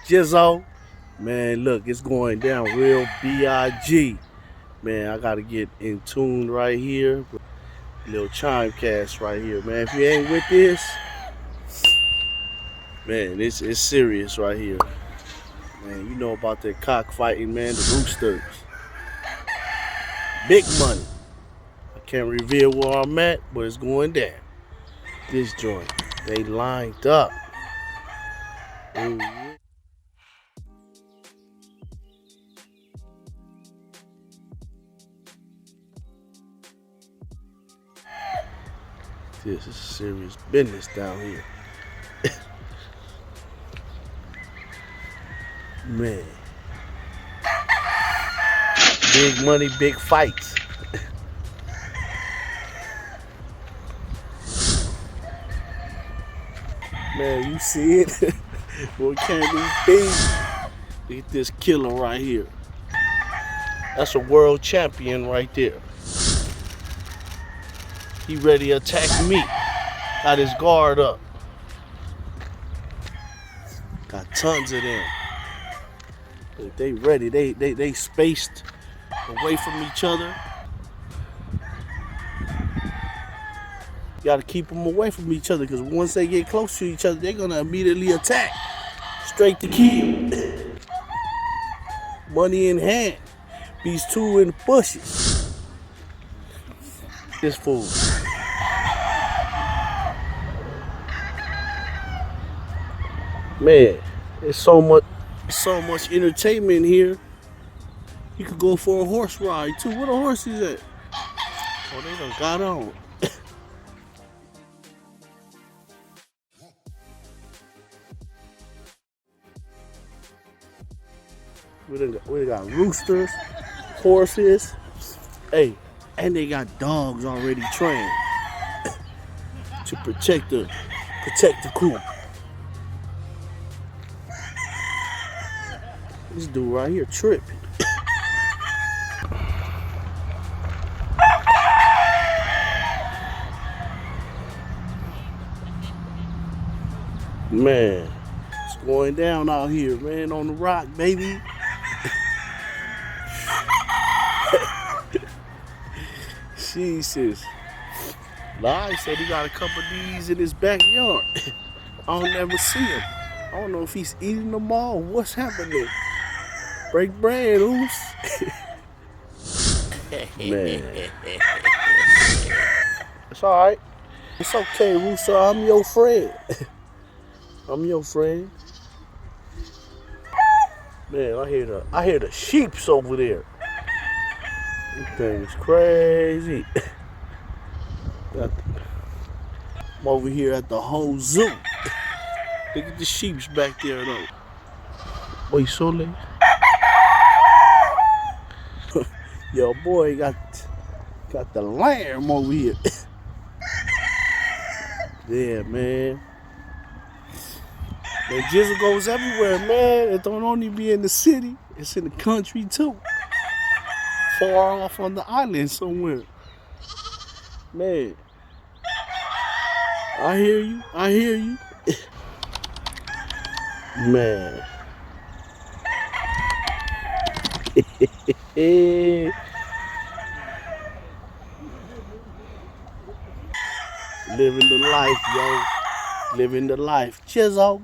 Jizzle. Man, look, it's going down real B.I.G. Man, I gotta get in tune right here. Little ChimeCast right here, man. If you ain't with this, man, it's serious right here. Man, you know about that cockfighting, man, the roosters. Big money. I can't reveal where I'm at, but it's going down. This joint, they lined up. Ooh. This is serious business down here. Man. Big money, big fights. Man, you see it? What can it be? Look at this killer right here. That's a world champion right there. He ready to attack me. Got his guard up. Got tons of them. They ready. They spaced away from each other. You gotta keep them away from each other, because once they get close to each other, they're gonna immediately attack. Straight to kill. Money in hand. These two in the bushes. This fool. Man, there's so much entertainment here. You could go for a horse ride too. What a horse is that? Oh, they done got on. We got roosters, horses, hey, and they got dogs already trained to protect the coop. This dude right here tripping. Man, it's going down out here, man, on the rock, baby. Jesus. Lai said he got a couple of these in his backyard. I don't never see him. I don't know if he's eating them all. What's happening? Break bread, oops. Man. It's alright. It's okay, Rooster. I'm your friend. I'm your friend. Man, I hear the sheeps over there. This thing is crazy. I'm over here at the whole zoo. Look at the sheeps back there though. Oi, Sole. Yo, boy got the lamb over here. Yeah, man. Man, Jizzle goes everywhere, man. It don't only be in the city. It's in the country too. Far off on the island somewhere. Man. I hear you. I hear you. Man. Living the life, yo. Living the life. Jizzle.